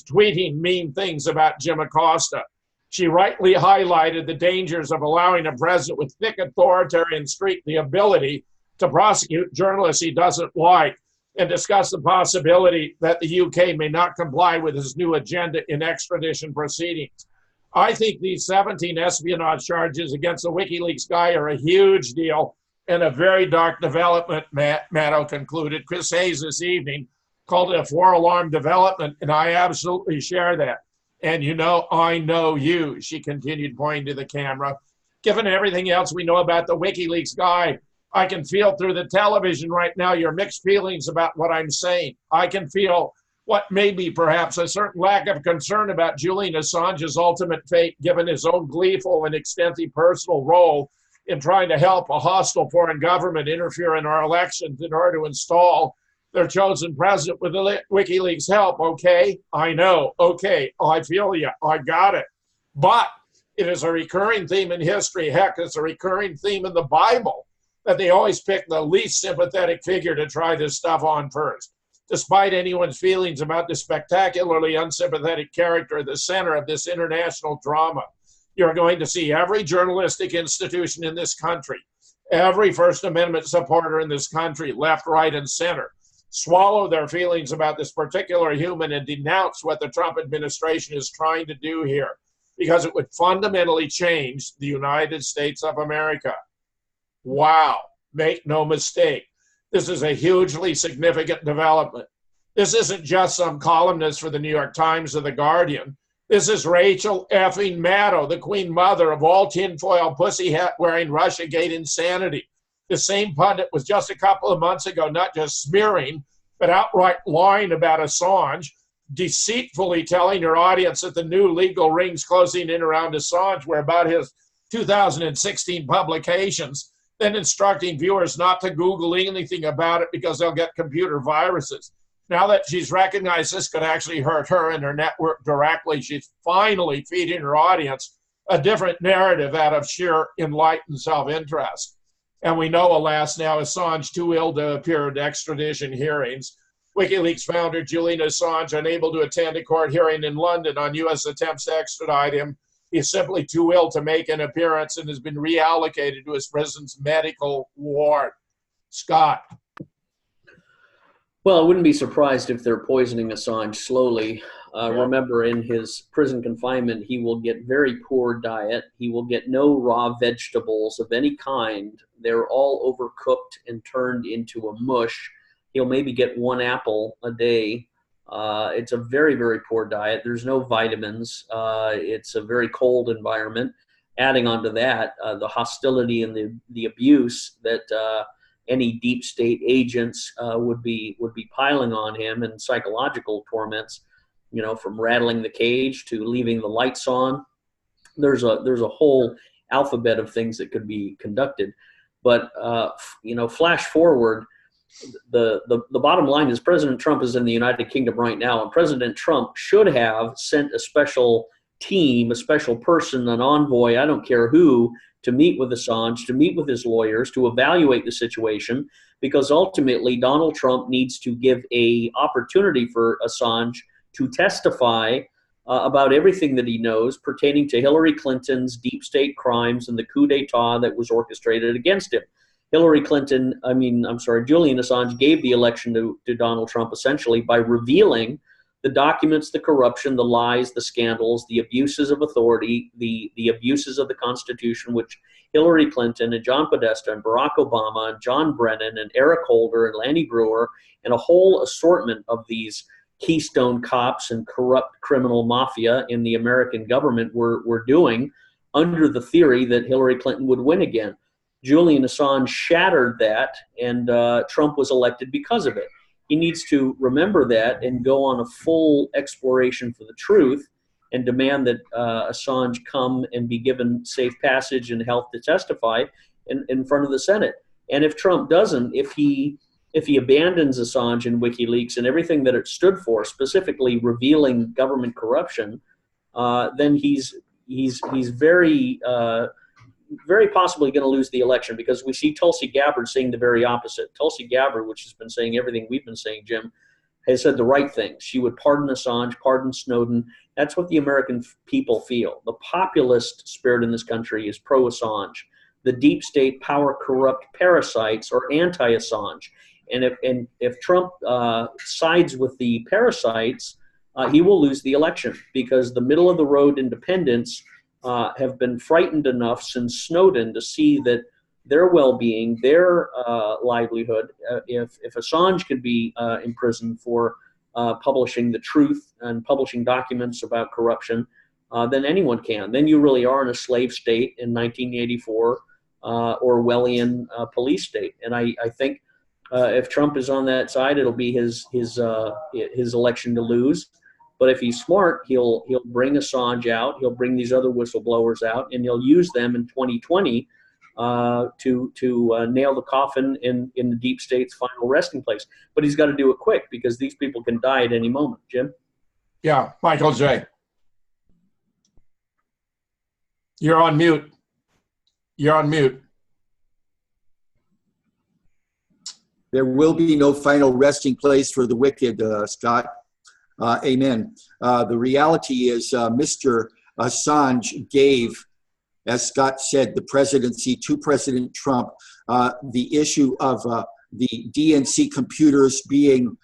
tweeting mean things about Jim Acosta. She rightly highlighted the dangers of allowing a president with thick authoritarian streak the ability to prosecute journalists he doesn't like, and discussed the possibility that the UK may not comply with his new agenda in extradition proceedings. I think these 17 espionage charges against the WikiLeaks guy are a huge deal and a very dark development, Maddow concluded. Chris Hayes this evening called it a four-alarm development, and I absolutely share that. And you know, I know you, she continued, pointing to the camera. Given everything else we know about the WikiLeaks guy, I can feel through the television right now your mixed feelings about what I'm saying. I can feel what may be perhaps a certain lack of concern about Julian Assange's ultimate fate, given his own gleeful and extensive personal role in trying to help a hostile foreign government interfere in our elections in order to install their chosen president with the WikiLeaks help. Okay, I know. Okay, I feel you. I got it. But it is a recurring theme in history. Heck, it's a recurring theme in the Bible that they always pick the least sympathetic figure to try this stuff on first. Despite anyone's feelings about the spectacularly unsympathetic character at the center of this international drama, you're going to see every journalistic institution in this country, every First Amendment supporter in this country, left, right, and center, swallow their feelings about this particular human and denounce what the Trump administration is trying to do here, because it would fundamentally change the United States of America. Wow, make no mistake. This is a hugely significant development. This isn't just some columnist for the New York Times or the Guardian. This is Rachel effing Maddow, the queen mother of all tinfoil pussy hat wearing Russiagate insanity. The same pundit was just a couple of months ago not just smearing, but outright lying about Assange, deceitfully telling her audience that the new legal rings closing in around Assange were about his 2016 publications, then instructing viewers not to Google anything about it because they'll get computer viruses. Now that she's recognized this could actually hurt her and her network directly, she's finally feeding her audience a different narrative out of sheer enlightened self-interest. And we know, alas, now Assange too ill to appear at extradition hearings. WikiLeaks founder Julian Assange unable to attend a court hearing in London on U.S. attempts to extradite him. He's simply too ill to make an appearance and has been reallocated to his prison's medical ward. Scott. Well, I wouldn't be surprised if they're poisoning Assange slowly. remember, in his prison confinement, he will get very poor diet. He will get no raw vegetables of any kind. They're all overcooked and turned into a mush. He'll maybe get one apple a day. It's a very, very poor diet. There's no vitamins. It's a very cold environment. Adding on to that, the hostility and the abuse that any deep state agents would be piling on him, and psychological torments, from rattling the cage to leaving the lights on. There's a whole alphabet of things that could be conducted. But flash forward, the bottom line is President Trump is in the United Kingdom right now, and President Trump should have sent a special team, a special person, an envoy, I don't care who, to meet with Assange, to meet with his lawyers, to evaluate the situation, because ultimately Donald Trump needs to give an opportunity for Assange to testify about everything that he knows pertaining to Hillary Clinton's deep state crimes and the coup d'etat that was orchestrated against him. Julian Assange gave the election to Donald Trump essentially by revealing the documents, the corruption, the lies, the scandals, the abuses of authority, the abuses of the Constitution, which Hillary Clinton and John Podesta and Barack Obama and John Brennan and Eric Holder and Lanny Brewer and a whole assortment of these Keystone cops and corrupt criminal mafia in the American government were doing under the theory that Hillary Clinton would win again. Julian Assange shattered that, and Trump was elected because of it. He needs to remember that and go on a full exploration for the truth and demand that Assange come and be given safe passage and health to testify in front of the Senate. And if Trump doesn't, if he abandons Assange and WikiLeaks and everything that it stood for, specifically revealing government corruption, then he's very very possibly going to lose the election, because we see Tulsi Gabbard saying the very opposite. Tulsi Gabbard, which has been saying everything we've been saying, Jim, has said the right thing. She would pardon Assange, pardon Snowden. That's what the American people feel. The populist spirit in this country is pro-Assange. The deep state power corrupt parasites are anti-Assange. And if Trump sides with the parasites, he will lose the election, because the middle of the road independents have been frightened enough since Snowden to see that their well-being, their livelihood, if Assange could be imprisoned for publishing the truth and publishing documents about corruption, then anyone can. Then you really are in a slave state in 1984 Orwellian police state. And I think if Trump is on that side, it'll be his election to lose. But if he's smart, he'll bring Assange out, he'll bring these other whistleblowers out, and he'll use them in 2020 to nail the coffin in the deep state's final resting place. But he's got to do it quick, because these people can die at any moment. Jim? Yeah, Michael J. You're on mute. You're on mute. There will be no final resting place for the wicked, Scott. Amen. The reality is Mr. Assange gave, as Scott said, the presidency to President Trump. The issue of the DNC computers being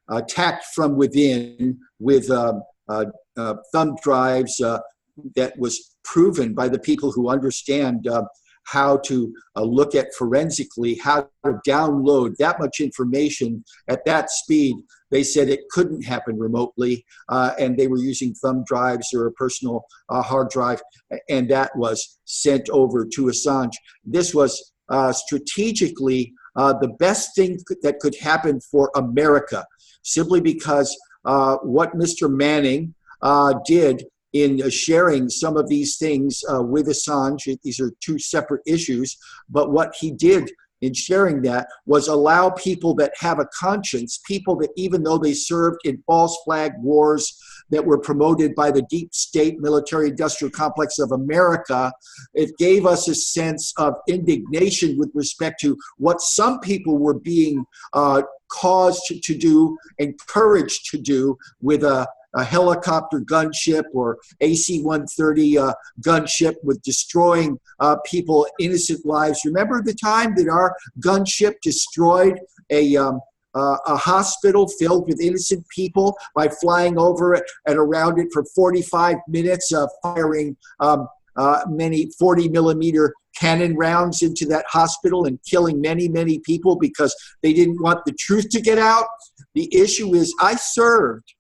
attacked from within with thumb drives that was proven by the people who understand how to look at forensically, how to download that much information at that speed. They said it couldn't happen remotely, and they were using thumb drives or a personal hard drive, and that was sent over to Assange. This was strategically the best thing that could happen for America, simply because what Mr. Manning did in sharing some of these things with Assange. These are two separate issues, but what he did in sharing that was allow people that have a conscience, people that even though they served in false flag wars that were promoted by the deep state military industrial complex of America, it gave us a sense of indignation with respect to what some people were being caused to do, encouraged to do with a helicopter gunship or AC-130 gunship with destroying people, innocent lives. Remember the time that our gunship destroyed a a hospital filled with innocent people by flying over it and around it for 45 minutes, firing many 40-millimeter cannon rounds into that hospital and killing many, many people because they didn't want the truth to get out. The issue is I served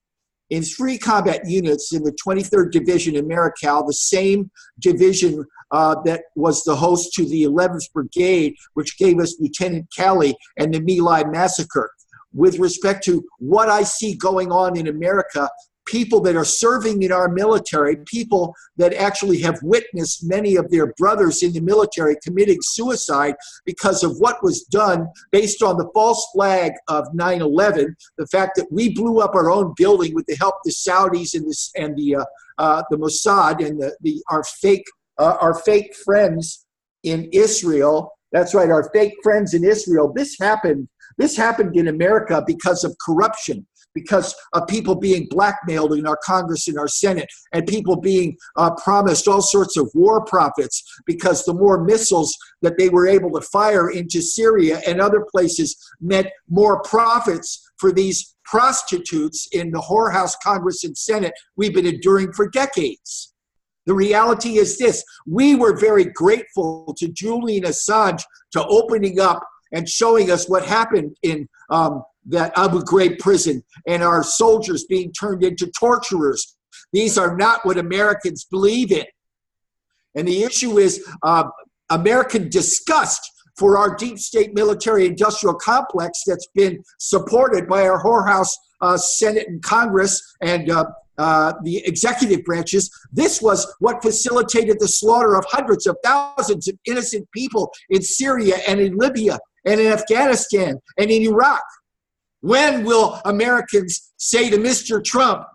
in 3 combat units in the 23rd Division in Marical, the same division that was the host to the 11th Brigade, which gave us Lieutenant Calley and the My Lai massacre. With respect to what I see going on in America, people that are serving in our military, people that actually have witnessed many of their brothers in the military committing suicide because of what was done based on the false flag of 9/11, the fact that we blew up our own building with the help of the Saudis and the Mossad and our fake friends in Israel. That's right, our fake friends in Israel. This happened in America because of corruption, because of people being blackmailed in our Congress and our Senate, and people being promised all sorts of war profits, because the more missiles that they were able to fire into Syria and other places meant more profits for these prostitutes in the whorehouse Congress and Senate we've been enduring for decades. The reality is this: we were very grateful to Julian Assange to opening up and showing us what happened in that Abu Ghraib prison and our soldiers being turned into torturers. These are not what Americans believe in. And the issue is American disgust for our deep state military industrial complex that's been supported by our whorehouse Senate and Congress and the executive branches. This was what facilitated the slaughter of hundreds of thousands of innocent people in Syria and in Libya and in Afghanistan and in Iraq. When will Americans say to Mr. Trump,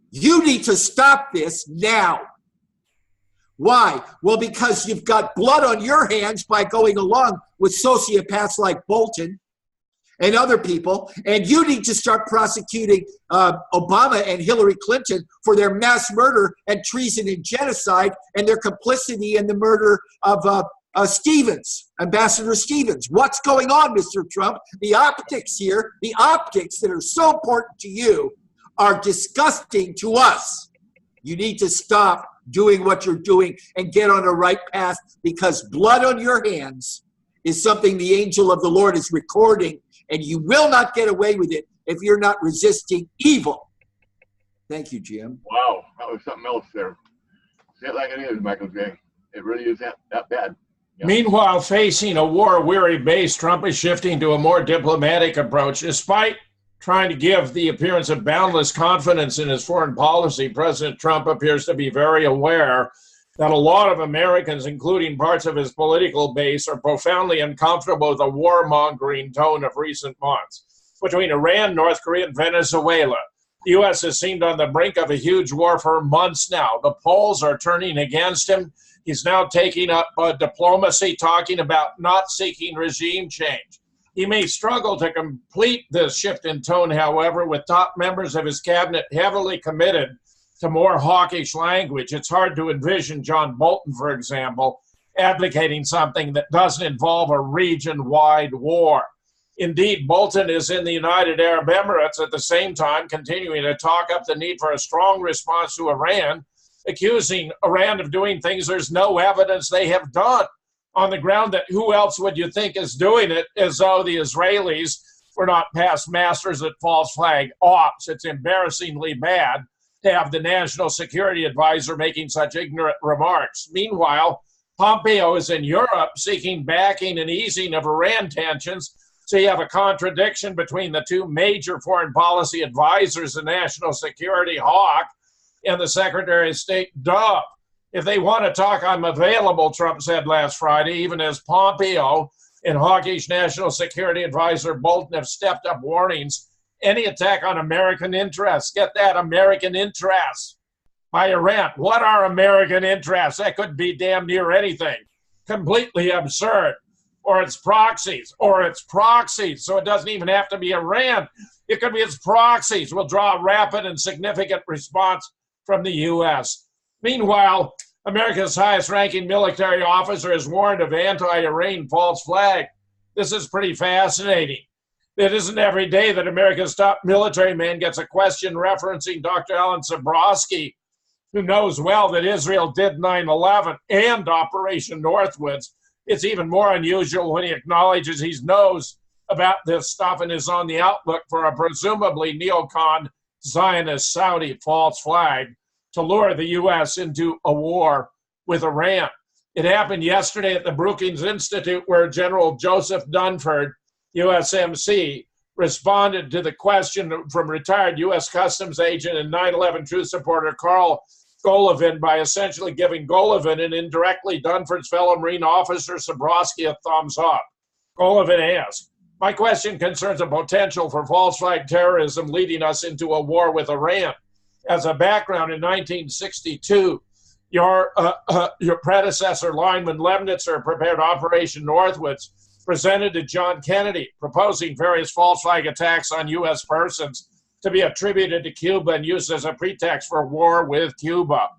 you need to stop this now? Why? Well, because you've got blood on your hands by going along with sociopaths like Bolton and other people, and you need to start prosecuting Obama and Hillary Clinton for their mass murder and treason and genocide and their complicity in the murder of Stevens, Ambassador Stevens. What's going on, Mr. Trump? The optics here, the optics that are so important to you are disgusting to us. You need to stop doing what you're doing and get on the right path, because blood on your hands is something the angel of the Lord is recording, and you will not get away with it if you're not resisting evil. Thank you, Jim. Wow, that was something else there. Say it like it is, Michael J. It really is that bad. Yeah. Meanwhile, facing a war-weary base, Trump is shifting to a more diplomatic approach. Despite trying to give the appearance of boundless confidence in his foreign policy, President Trump appears to be very aware that a lot of Americans, including parts of his political base, are profoundly uncomfortable with the warmongering tone of recent months. Between Iran, North Korea, and Venezuela, the U.S. has seemed on the brink of a huge war for months now. The polls are turning against him. He's now taking up diplomacy, talking about not seeking regime change. He may struggle to complete this shift in tone, however, with top members of his cabinet heavily committed to more hawkish language. It's hard to envision John Bolton, for example, advocating something that doesn't involve a region-wide war. Indeed, Bolton is in the United Arab Emirates at the same time continuing to talk up the need for a strong response to Iran, accusing Iran of doing things there's no evidence they have done, on the ground that who else would you think is doing it, as though the Israelis were not past masters at false flag ops. It's embarrassingly bad to have the National Security Advisor making such ignorant remarks. Meanwhile, Pompeo is in Europe seeking backing and easing of Iran tensions. So you have a contradiction between the two major foreign policy advisors, the National Security hawk and the Secretary of State dove. If they want to talk, I'm available, Trump said last Friday, even as Pompeo and hawkish National Security Advisor Bolton have stepped up warnings. Any attack on American interests, get that, American interests, by Iran. What are American interests? That could be damn near anything. Completely absurd. Or its proxies, so it doesn't even have to be Iran. It could be its proxies. Will draw a rapid and significant response from the U.S. Meanwhile, America's highest-ranking military officer has warned of anti-Iran false flag. This is pretty fascinating. It isn't every day that America's top military man gets a question referencing Dr. Alan Sabrowski, who knows well that Israel did 9/11 and Operation Northwoods. It's even more unusual when he acknowledges he knows about this stuff and is on the outlook for a presumably neocon Zionist Saudi false flag to lure the U.S. into a war with Iran. It happened yesterday at the Brookings Institute, where General Joseph Dunford, USMC, responded to the question from retired U.S. Customs agent and 9/11 Truth supporter Carl Golovin by essentially giving Golovin and indirectly Dunford's fellow Marine officer Sabrowski a thumbs up. Golovin asked, "My question concerns a potential for false flag terrorism leading us into a war with Iran. As a background, in 1962, your predecessor, Lyman Lemnitzer, prepared Operation Northwoods, presented to John Kennedy, proposing various false flag attacks on U.S. persons to be attributed to Cuba and used as a pretext for war with Cuba.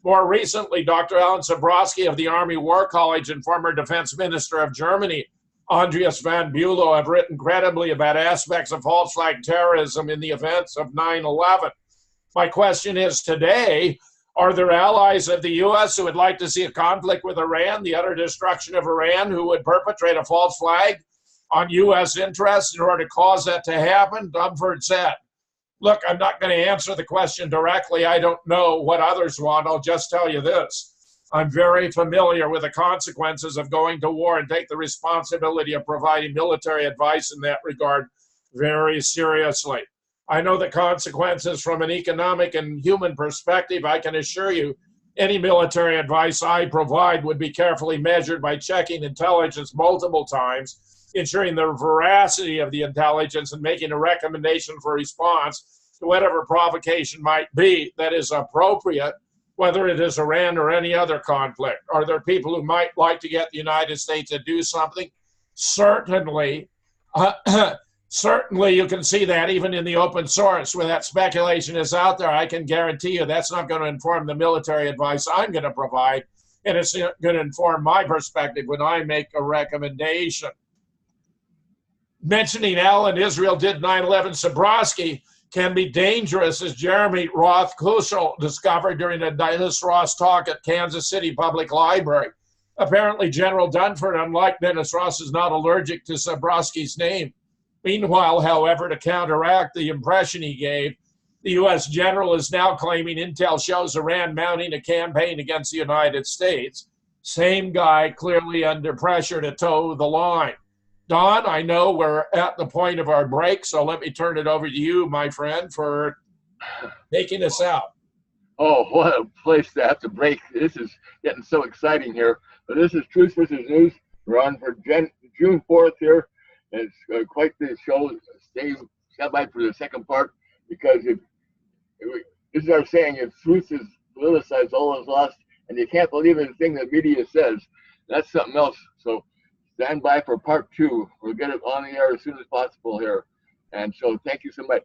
More recently, Dr. Alan Sabrowski of the Army War College and former defense minister of Germany, Andreas van Bülow, have written credibly about aspects of false flag terrorism in the events of 9/11. My question is, today, are there allies of the U.S. who would like to see a conflict with Iran, the utter destruction of Iran, who would perpetrate a false flag on U.S. interests in order to cause that to happen?" Dunford said, "Look, I'm not going to answer the question directly. I don't know what others want. I'll just tell you this. I'm very familiar with the consequences of going to war and take the responsibility of providing military advice in that regard very seriously. I know the consequences from an economic and human perspective. I can assure you any military advice I provide would be carefully measured by checking intelligence multiple times, ensuring the veracity of the intelligence, and making a recommendation for response to whatever provocation might be that is appropriate, whether it is Iran or any other conflict. Are there people who might like to get the United States to do something? Certainly. Certainly, you can see that even in the open source where that speculation is out there. I can guarantee you that's not going to inform the military advice I'm going to provide, and it's going to inform my perspective when I make a recommendation. Mentioning Alan Israel did 9/11 Sabrowski can be dangerous, as Jeremy Roth Kushel discovered during a Dennis Ross talk at Kansas City Public Library. Apparently, General Dunford, unlike Dennis Ross, is not allergic to Sabrowski's name. Meanwhile, however, to counteract the impression he gave, the U.S. general is now claiming intel shows Iran mounting a campaign against the United States. Same guy clearly under pressure to toe the line. Don, I know we're at the point of our break, so let me turn it over to you, my friend, for taking us out. Oh, what a place to have to break. This is getting so exciting here. But this is Truth versus News. We're on for June 4th here. And it's quite the show. Stand by for the second part, because this is our saying: if truth is politicized, all is lost, and you can't believe anything the media says. That's something else. So stand by for part 2. We'll get it on the air as soon as possible here. And so thank you so much.